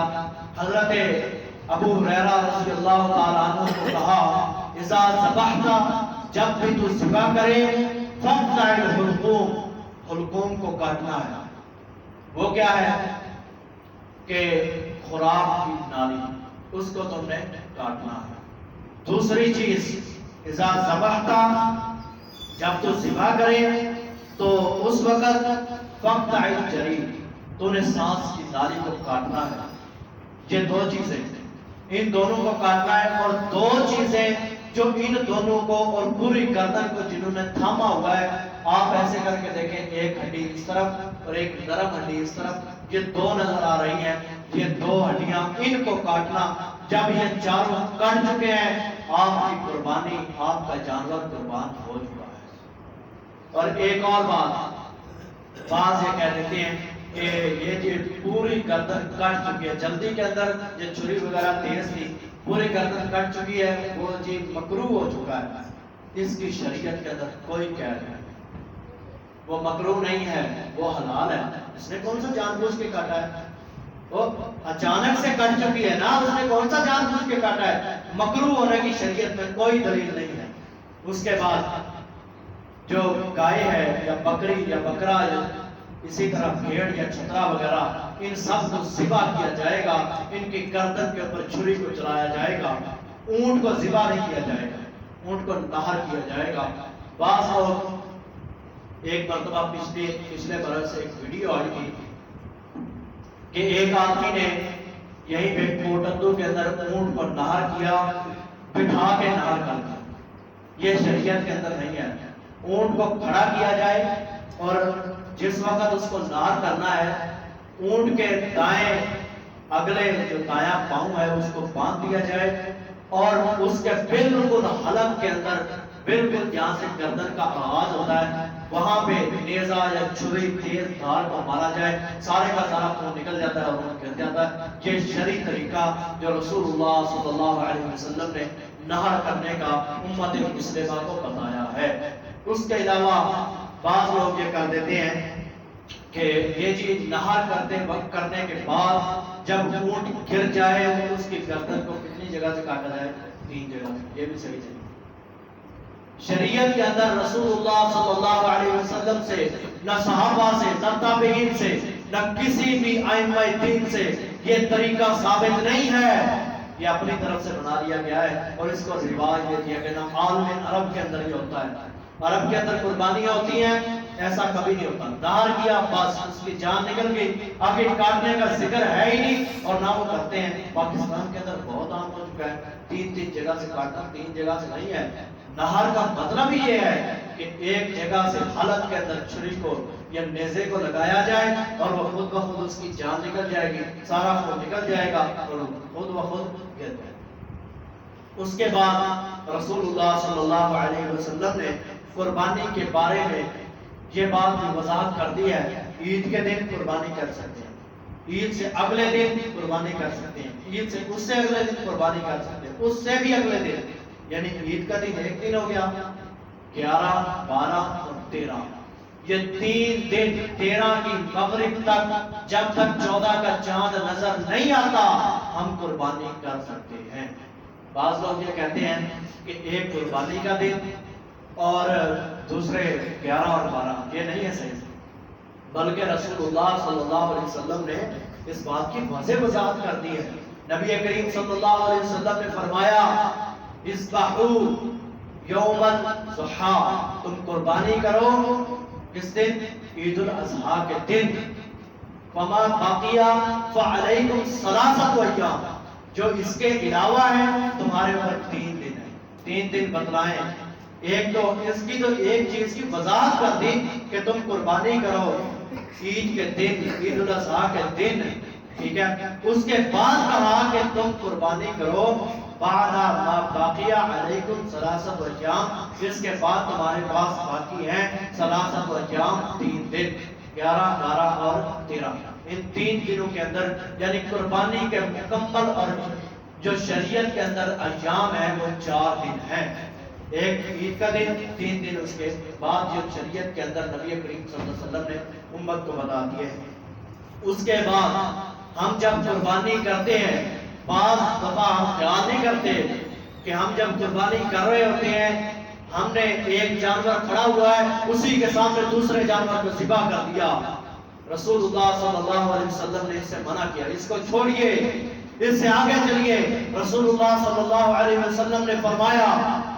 [SPEAKER 1] حضرت ابو ہریرہ رضی اللہ تعالیٰ عنہ کو کہا، اذا ذبحت، جب بھی تو ذبح کرے، فقطع الحلقوم، حلقوم کو کاٹنا ہے۔ وہ کیا ہے؟ کہ خوراک کی نالی، اس کو تم نے کاٹنا ہے۔ دوسری چیز، اذا ذبحت، جب تو ذبح کرے تو اس وقت فقطع الجریح، تو نے سانس کی نالی کو کاٹنا ہے۔ یہ 2 چیزیں، ان دونوں کو کاٹنا ہے، اور 2 چیزیں جو ان دونوں کو اور پوری گردن کو جنہوں نے تھاما ہوا ہے، آپ ایسے کر کے دیکھیں، ایک ہڈی اس طرف اور ایک نرم ہڈی اس طرف، یہ 2 نظر آ رہی ہیں، یہ 2 ہڈیاں، ان کو کاٹنا۔ جب یہ چاروں کٹ چکے ہیں، آپ کی قربانی، آپ کا جانور قربان ہو چکا ہے۔ اور ایک اور بات، بعض یہ کہہ دیتے ہیں کہ یہ جو پوری گردن کٹ چکی ہے، جلدی کے اندر یہ چھری وغیرہ تیز تھی، پوری گردن کٹ چکی ہے، وہ جی مکروہ ہو چکا ہے، اس کی شریعت کے اندر کوئی قید نہیں، وہ مکروہ نہیں ہے، وہ حلال ہے۔ اس نے کون سا جان بوجھ کے کاٹا ہے؟ وہ اچانک سے کٹ چکی ہے نا، اس نے کون سا جان بوجھ کے کاٹا ہے؟ مکروہ ہونے کی شریعت میں کوئی دلیل نہیں ہے۔ اس کے بعد جو گائے ہے یا بکری یا بکرا یا اسی طرح بھیڑ یا چھترا وغیرہ، ان سب کو ذبح کیا جائے گا، ان کی گردن کے اوپر چھری کو چلایا جائے گا۔ اونٹ کو ذبح نہیں کیا جائے گا، اونٹ کو نہر کیا جائے گا۔ بعض لوگ، ایک مرتبہ پچھلے برس سے ایک ویڈیو آئی تھی کہ ایک آدمی نے یہیں پہ کوٹندو کے اندر اونٹ کو نہر کیا، بٹھا کے نہر کر دیا۔ یہ شریعت کے اندر نہیں ہے۔ اونٹ کو کھڑا کیا جائے اور جس وقت اس کو نہر کرنا ہے، اونٹ کے دائیں اگلے جو دایاں پاؤں ہے اس کو باندھ دیا جائے، اور اس کے بالکل حلق کے اندر، بالکل جہاں سے گردن کا آغاز ہوتا ہے، وہاں پہ نیزہ یا چھری تیز دھار کو مارا جائے، سارے کا سارا خون نکل جاتا ہے اور وہ گر جاتا ہے۔ یہ شرعی طریقہ جو رسول اللہ صلی اللہ علیہ وسلم نے نہر کرنے کا امت مسلمہ کو بتایا ہے۔ اس کے علاوہ بعض لوگ یہ کر دیتے ہیں کہ یہ چیز نہر کرتے وقت کرنے کے بعد جب اونٹ گر جائے تو اس کی گردن کو کتنی جگہ سے کاٹا جائے؟ 3 جگہ سے۔ یہ بھی صحیح ہے۔ شریعت کے اندر رسول اللہ صلی اللہ علیہ وسلم سے، نہ صحابہ سے، نہ تابعین سے، نہ کسی بھی ائمہ دین سے یہ طریقہ ثابت نہیں ہے، یہ اپنی طرف سے بنا لیا گیا ہے اور اس کو رواج دے دیا گیا۔ عالم عرب کے اندر یہ ہوتا ہے، عرب کے اندر قربانیاں ہوتی ہیں، ایسا کبھی نہیں ہوتا۔ دہر کیا بس اس کی جان نکل گئی، آگے کاٹنے کا ذکر ہے ہی نہیں اور نہ وہ کرتے ہیں۔ پاکستان کے اندر بہت عام ہو چکا ہے 3 جگہ سے کاٹنا، 3 جگہ سے نہیں ہے۔ نہر کا مطلب ہی یہ ہے کہ ایک جگہ سے حلق کے اندر چھری کو یا نیزے کو لگایا جائے اور وہ خود بخود اس کی جان نکل جائے گی، سارا خون نکل جائے گا اور خود بخود گر جائے گا۔ اس کے بعد رسول اللہ صلی اللہ علیہ وسلم نے قربانی کے بارے میں یہ بات بھی وضاحت کر دی ہے، عید کے دن قربانی کر سکتے ہیں، عید سے اگلے دن قربانی کر سکتے ہیں، عید سے اس سے اگلے دن قربانی کر سکتے ہیں، اس سے بھی اگلے دن، یعنی عید کا دن ایک دن ہو گیا، 11، 12 اور 13، یہ 3 دن 13 کی مغرب تک جب تک 14 کا چاند نظر نہیں آتا ہم قربانی کر سکتے ہیں۔ بعض لوگ یہ کہتے ہیں کہ ایک قربانی کا دن اور دوسرے 11 اور 12، یہ نہیں ہے صحیح، بلکہ رسول اللہ صلی اللہ علیہ وسلم نے اس بات کی واضح وضاحت کر دی ہے۔ نبی کریم صلی اللہ علیہ وسلم نے فرمایا اذبحوا یوم الضحی، تم قربانی کرو کس دن؟ عید الاضحیٰ کے دن۔ فما بقیہ فعلیکم ثلاثۃ ایام، جو اس کے علاوہ ہے تمہارے اوپر 3 دن ہے، 3 دن بتلائیں۔ ایک تو اس کی تو ایک چیز کی وضاحت کر دی کہ تم قربانی کرو عید کے دن، عید الاضحیٰ کے دن، ٹھیک ہے۔ اس کے بعد کہا کہ تم قربانی کرو بعد ما باقیہ علیکم ثلاثۃ ایام، اس کے بعد تمہارے پاس باقی ہیں ثلاثۃ ایام، 3 دن، 11، 12 اور 13۔ ان 3 دنوں کے اندر یعنی قربانی کے مکمل اور جو شریعت کے اندر ایام ہیں وہ 4 دن ہیں، ایک عید کا دن، 3 دن اس کے بعد جو شریعت کے اندر نبی کریم صلی اللہ علیہ وسلم نے امت کو بتا دیے ہیں۔ اس کے بعد ہم جب قربانی کرتے ہیں بعض دفعہ ہم خیال نہیں کرتے کہ ہم جب قربانی کر رہے ہوتے ہیں ہم نے ایک جانور کھڑا ہوا ہے اسی کے سامنے دوسرے جانور کو ذبح کر دیا۔ رسول اللہ صلی اللہ علیہ وسلم نے اس سے منع کیا، اس کو چھوڑیے، اس سے آگے چلیے۔ رسول اللہ صلی اللہ علیہ وسلم نے فرمایا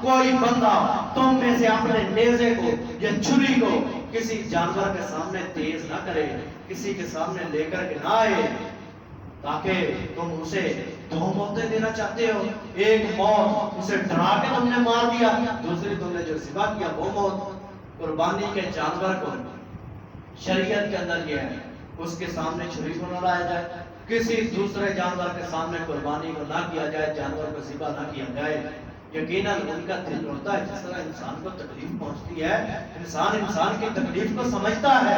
[SPEAKER 1] کوئی بندہ تم میں سے اپنے نیزے کو یا چھری کو کسی جانور کے سامنے تیز نہ کرے، کسی کے سامنے لے کر کے نہ آئے، تاکہ تم اسے 2 موتیں دینا چاہتے ہو، ایک موت اسے ڈرا کے تم نے مار دیا، دوسری تم نے جو ذبح کیا وہ موت۔ قربانی کے جانور کو شریعت کے اندر یہ ہے اس کے سامنے چھری کو نہ لایا جائے، کسی دوسرے جانور کے سامنے قربانی کو نہ کیا جائے، جانور کو ذبح نہ کیا جائے۔ یقیناً ان کا دل روتا ہے، جس طرح انسان کو تکلیف پہنچتی ہے، انسان کی تکلیف کو سمجھتا ہے،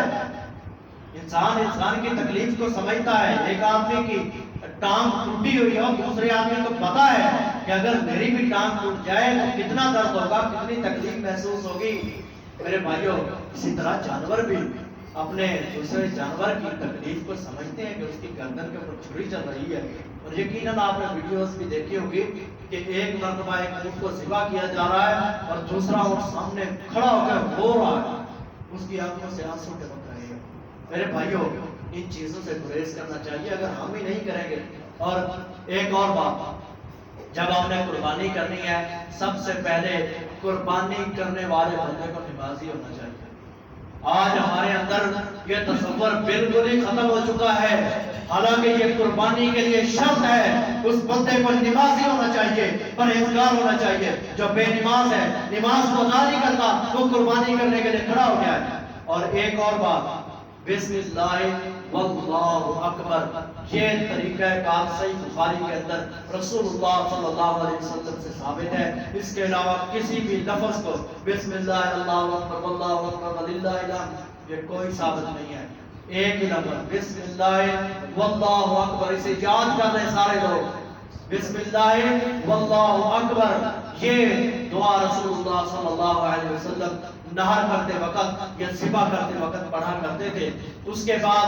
[SPEAKER 1] انسان کی تکلیف کو سمجھتا ہے۔ ایک آدمی کی ٹانگ ٹوٹی ہوئی ہے اور دوسرے آدمی کو پتا ہے کہ اگر میری بھی ٹانگ ٹوٹ جائے تو کتنا درد ہوگا، کتنی تکلیف محسوس ہوگی۔ میرے بھائیوں، اسی طرح جانور بھی اپنے دوسرے جانور کی تکلیف کو سمجھتے ہیں کہ اس کی گردن کے اوپر چھری چل رہی ہے۔ اور یقیناً آپ نے ویڈیوز بھی دیکھی ہوگی کہ ایک مرتبہ ایک اونٹ کو ذبح کیا جا رہا ہے اور دوسرا اونٹ سامنے کھڑا ہو کر رو رہا ہے، اس کی آنکھوں سے آنسو ٹپک رہے ہیں۔ میرے بھائیوں، ان چیزوں سے گریز کرنا چاہیے اگر ہم ہی نہیں کریں گے۔ اور ایک اور بات، جب آپ نے قربانی کرنی ہے سب سے پہلے قربانی کرنے والے بندے کو نمازی ہونا چاہیے۔ آج ہمارے اندر یہ تصور بالکل ہی ختم ہو چکا ہے، حالانکہ یہ قربانی کے لیے شرط ہے، اس بندے کو نمازی ہونا چاہیے، پرہیزگار ہونا چاہیے۔ جو بے نماز ہے، نماز کو ادا نہیں کرتا، وہ قربانی کرنے کے لیے کھڑا ہو گیا ہے۔ اور ایک اور بات، بسم اللہ واللہ اکبر، یہ طریقہ کار صحیح بخاری کے اندر رسول اللہ صلی اللہ علیہ وسلم سے ثابت ہے۔ اس کے علاوہ کسی بھی لفظ کو بسم اللہ اللہ اکبر واللہ اکبر وللہ الحمد یہ کوئی ثابت نہیں ہے۔ ایک ہی لفظ بسم اللہ واللہ اکبر، اسے یاد کر رہے سارے لوگ، بسم اللہ واللہ اکبر، یہ دعا رسول اللہ صلی اللہ علیہ وسلم نہر کرتے وقت یا ذبح کرتے وقت پڑھا کرتے تھے۔ اس کے بعد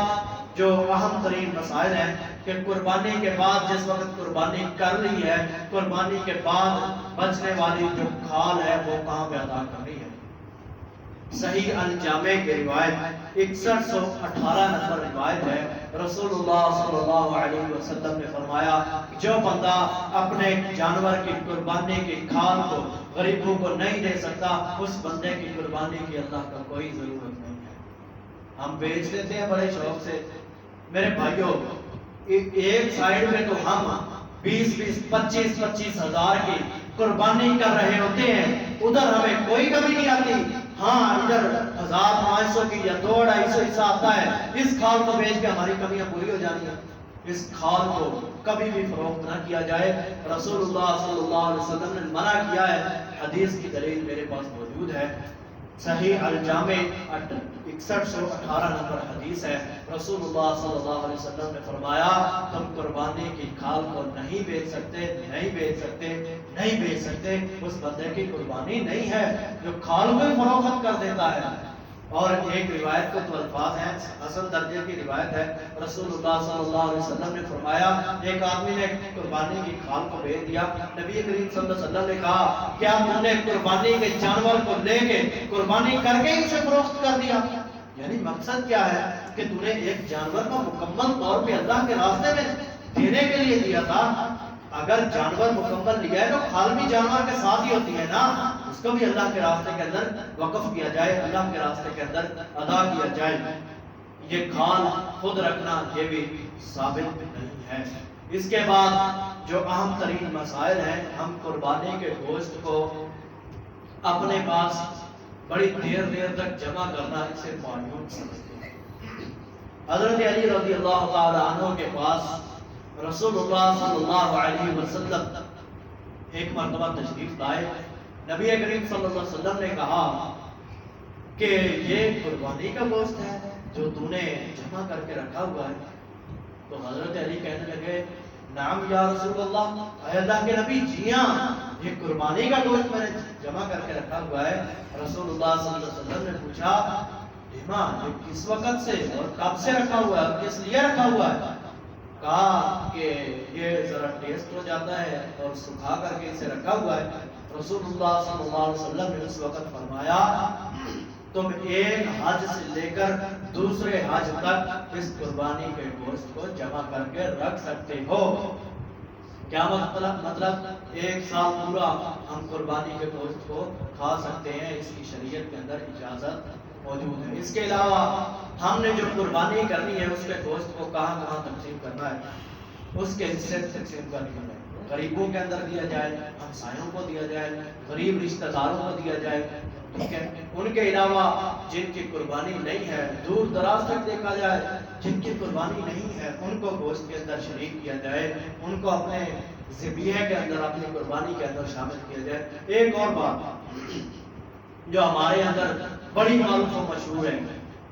[SPEAKER 1] جو اہم ترین مسائل ہیں کہ قربانی کے بعد جس وقت قربانی کر لی ہے، قربانی کے بعد بچنے والی جو کھال ہے وہ کہاں پہ ادا کرنی ہے۔ صحیح الجامع کی روایت 6118 نمبر روایت ہے، رسول اللہ صلی اللہ علیہ وسلم نے فرمایا جو بندہ اپنے جانور کی قربانی کی کھال کو غریبوں کو نہیں دے سکتا، اس بندے کی قربانی کی اللہ کا کوئی ضرورت نہیں ہے۔ ہم بیچ دیتے ہیں بڑے شوق سے، میرے بھائیوں ایک سائیڈ میں تو ہم 20-25 ہزار کی قربانی کر رہے ہوتے ہیں، ادھر ہمیں کوئی کمی نہیں آتی، ہاں ادھر 1500 کی یا 200-250 حصہ آتا ہے، اس کھال کو بیچ کے ہماری کمیاں پوری ہو جانی ہیں۔ اس کھال کو کبھی بھی فروخت نہ کیا جائے، رسول اللہ صلی اللہ علیہ وسلم نے منع کیا ہے، حدیث کی دلیل میرے پاس موجود ہے، صحیح الجامع 6118 نمبر حدیث ہے، رسول اللہ صلی اللہ علیہ وسلم نے فرمایا تم قربانی کی کھال کو نہیں بیچ سکتے، اس بندے کی قربانی نہیں ہے جو کھال کو فروخت کر دیتا ہے۔ اور ایک روایت کو تو الفاظ ہیں، حسن درجے کی روایت ہے، رسول اللہ صلی اللہ علیہ وسلم نے فرمایا ایک آدمی نے قربانی کی کھال کو بیچ دیا، نبی کریم صلی اللہ علیہ وسلم نے کہا کیا تم نے قربانی کے جانور کو لے کے قربانی کر کے اسے فروخت کر دیا؟ یعنی مقصد کیا ہے کہ تم نے ایک جانور کو مکمل طور پہ اللہ کے راستے میں دینے کے لیے دیا تھا، اگر جانور مکمل لیا ہے تو کھال بھی جانور کے ساتھ ہی ہوتی ہے نا، اس کو بھی اللہ کے راستے کے اندر وقف کیا جائے، اللہ کے راستے کے اندر ادا کیا جائے۔ یہ کھال خود رکھنا یہ بھی ثابت نہیں ہے۔ اس کے بعد جو اہم ترین مسائل ہیں، ہم قربانی کے گوشت کو اپنے پاس بڑی دیر تک جمع کرنا اسے معیوب سمجھتے ہیں۔ حضرت علی رضی اللہ تعالی عنہ کے پاس رسول اللہ صلی اللہ علیہ وسلم ایک مرتبہ تشریف لائے، نبی کریم صلی اللہ علیہ وسلم نے کہا کہ یہ قربانی کا گوشت ہے جو تو نے جمع کر کے رکھا ہوا ہے، تو حضرت علی کہنے لگے نعم یا رسول اللہ، اے اللہ کے نبی جی ہاں یہ قربانی کا گوشت میں نے جمع کر کے رکھا ہوا ہے۔ رسول اللہ صلی اللہ علیہ وسلم نے پوچھا دیما یہ کس وقت سے اور کب سے رکھا ہوا ہے اور کس لیے رکھا ہوا ہے؟ کہا کہ یہ ذرا ٹیسٹ ہو جاتا ہے اور سکھا کر کے اسے رکھا ہوا ہے۔ رسول اللہ صلی اللہ علیہ وسلم نے اس وقت فرمایا تم ایک حج سے لے کر دوسرے حج تک اس قربانی کے گوشت کو جمع کر کے رکھ سکتے ہو۔ کیا مطلب ایک سال پورا ہم قربانی کے گوشت کو کھا سکتے ہیں، اس کی شریعت کے اندر اجازت موجود ہے۔ اس کے علاوہ ہم نے جو قربانی کرنی ہے اس کے گوشت کو کہاں کہاں تقسیم کرنا ہے، اس کے حصے تقسیم کرنی ہے، غریبوں کے اندر دیا جائے، ہمسایوں کو دیا جائے، غریب رشتہ داروں کو دیا جائے، ٹھیک ہے۔ ان کے علاوہ جن کی قربانی نہیں ہے دور دراز تک دیکھا جائے، جن کی قربانی نہیں ہے ان کو گوشت کے اندر شریک کیا جائے، ان کو اپنے ذبیحے کے اندر اپنی قربانی کے اندر شامل کیا جائے۔ ایک اور بات جو ہمارے اندر بڑی معروف و مشہور ہے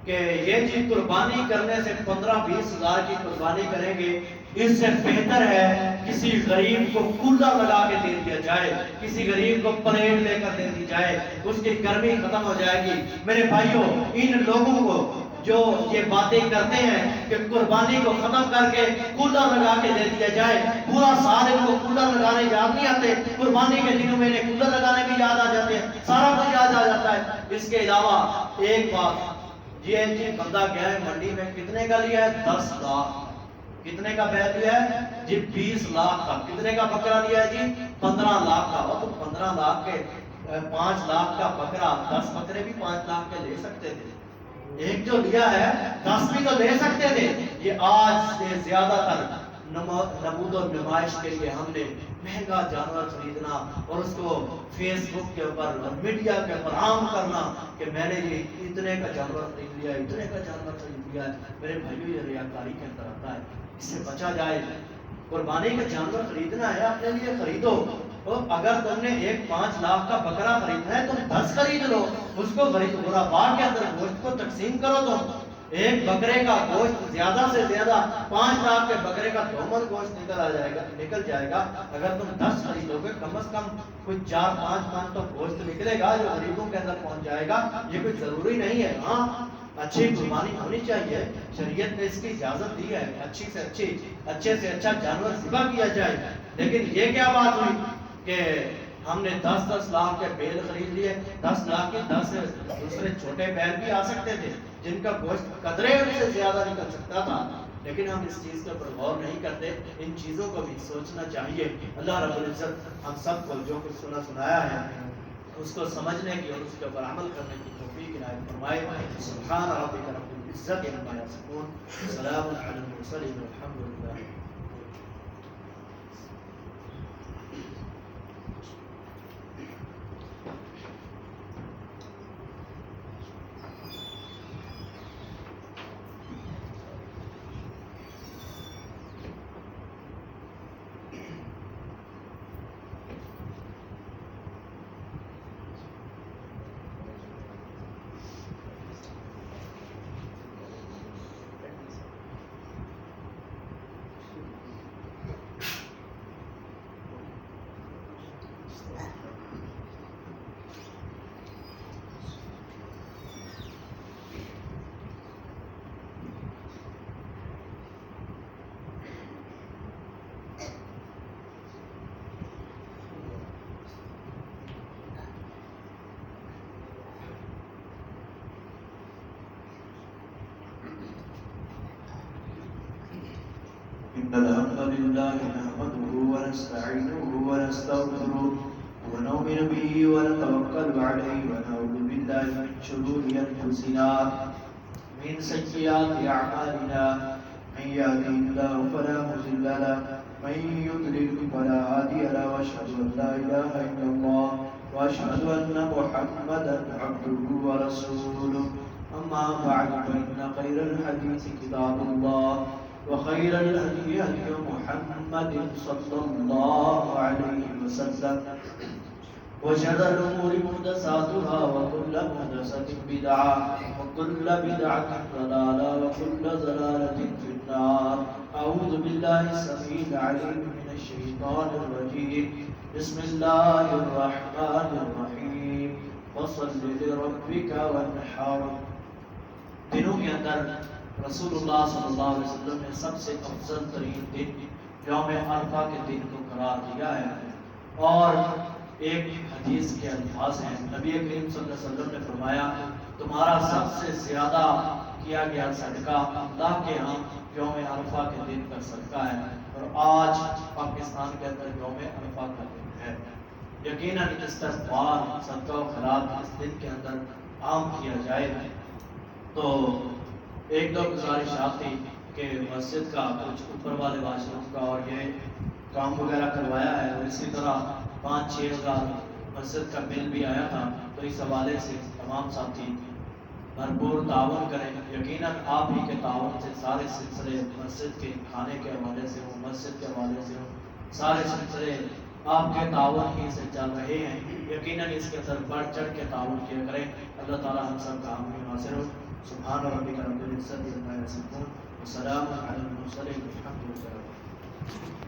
[SPEAKER 1] کہ یہ چیز قربانی کرنے سے 15-20 ہزار کی قربانی کریں گے، اس سے بہتر ہے کسی غریب کو کولر لگا کے دے دیا جائے، کسی غریب کو پلیٹ لے کر دے دی جائے، اس کی گرمی ختم ہو جائے گی۔ میرے بھائیوں ان لوگوں کو جو یہ باتیں کرتے ہیں کہ قربانی کو ختم کر کے کولر لگا کے دے دیا جائے، پورا سال ان کو کولر لگانے یاد نہیں آتے، قربانی کے دنوں میں انہیں کولر لگانے بھی یاد آ جاتے ہیں، سارا کچھ یاد آ جاتا ہے۔ اس کے علاوہ ایک بات جی بندہ گیا ہے منڈی میں، کتنے کا لیا ہے؟ 10 لاکھ۔ کتنے کا بیع لیا ہے جی؟ 20 لاکھ کا۔ کتنے کا بکرا لیا ہے جی؟ 15 لاکھ کا۔ تو 15 لاکھ کے 5 لاکھ کا بکرا، 10 بکرے بھی 5 لاکھ کے لے سکتے تھے، ایک جو لیا ہے 10 بھی تو لے سکتے تھے۔ یہ آج سے زیادہ تر نمود و نمائش کے لیے ہم نے مہنگا جانور خریدنا اور اس کو فیس بک کے اوپر اور میڈیا کے اوپر عام کرنا کہ میں نے یہ اتنے کا جانور خرید لیا، اتنے کا جانور خرید لیا ہے، میرے بھائیو یہ ریاکاری کے اندر آتا ہے، اس سے بچا جائے۔ قربانی کا جانور خریدنا ہے اپنے لیے خریدو، تو اگر تم نے ایک 5 لاکھ کا بکرا خریدنا ہے تم 10 خرید لو، اس کو غربا کے اندر گوشت کو تقسیم کرو، تم ایک بکرے کا گوشت زیادہ سے زیادہ 5 لاکھ کے بکرے کا 2 من گوشت نکل جائے گا۔ اگر تم 10 خریدو گے کم از کم کوئی 4-5 من تو گوشت نکلے گا جو غریبوں کے اندر پہنچ جائے گا۔ یہ کوئی ضروری نہیں ہے، ہاں اچھی قربانی ہونی چاہیے، شریعت نے اس کی اجازت دی ہے، اچھے سے اچھا جانور ذبح کیا جائے، لیکن یہ کیا بات ہوئی کہ ہم نے 10-10 لاکھ کے بیل خرید لیے، 10 لاکھ کے 10 دوسرے چھوٹے بیل بھی آ سکتے تھے جن کا گوشت قدرے ان سے زیادہ نکل سکتا تھا، لیکن ہم اس چیز کے اوپر غور نہیں کرتے۔ ان چیزوں کو بھی سوچنا چاہیے۔ اللہ رب العزت ہم سب کو جو کچھ سنایا ہے اس کو سمجھنے کی اور اس کے اوپر عمل کرنے کی توفیق عنایت فرمائے۔ سبحان ربک رب العزت عما یصفون، سلام علی المرسلین، والحمد للہ۔ إن الحمد لله نحمده ونستعينه ونستغفره ونؤمن به ونتوكل عليه ونعوذ بالله من شرور أنفسنا من سيئات أعمالنا، من يهده الله فلا مضل له من يضلل فلا هادي له، وأشهد أن لا إله إلا الله وأشهد أن محمدا عبده ورسوله، أما بعد فإن خير الحديث كتاب الله وخير الهدي هدي محمد صلى الله عليه وسلم، وشر الأمور محدثاتها وكل محدثة بدعة وكل بدعة ضلالة وكل ضلالة في النار۔ أعوذ بالله السميع العليم من الشيطان الرجيم، بسم الله الرحمن الرحيم، فصل لربك وانحر۔ دنوں کے اندر رسول اللہ صلی اللہ علیہ وسلم نے سب سے افضل ترین دن یوم عرفہ کے دن کو قرار دیا ہے، اور ایک حدیث کے الفاظ ہیں، نبی کریم صلی اللہ علیہ وسلم نے فرمایا تمہارا سب سے زیادہ کیا گیا صدقہ اللہ کے ہاں یوم عرفہ کے دن کا صدقہ ہے، اور آج پاکستان کے اندر یوم عرفہ کا دن ہے۔ یقیناً استغفار، صدقہ و خیرات اس دن کے اندر عام کیا جائے۔ تو ایک دو گزارشات تھی کہ مسجد کا کچھ اوپر والے واش روم کا اور یہ کام وغیرہ کروایا ہے، اور اسی طرح 5-6 ہزار مسجد کا بل بھی آیا تھا، تو اس حوالے سے تمام ساتھی بھرپور تعاون کریں۔ یقیناً آپ ہی کے تعاون سے سارے سلسلے مسجد کے کھانے کے حوالے سے ہوں، مسجد کے حوالے سے ہوں، سارے سلسلے آپ کے تعاون ہی سے چل رہے ہیں۔ یقیناً اس کے اندر بڑھ چڑھ کے تعاون کیا کریں۔ اللہ تعالیٰ ہم سب کا حامی ناصر ہو۔ سبحان ربک رب العزت عما یصفون، وسلام علی المرسلین، والحمد للہ۔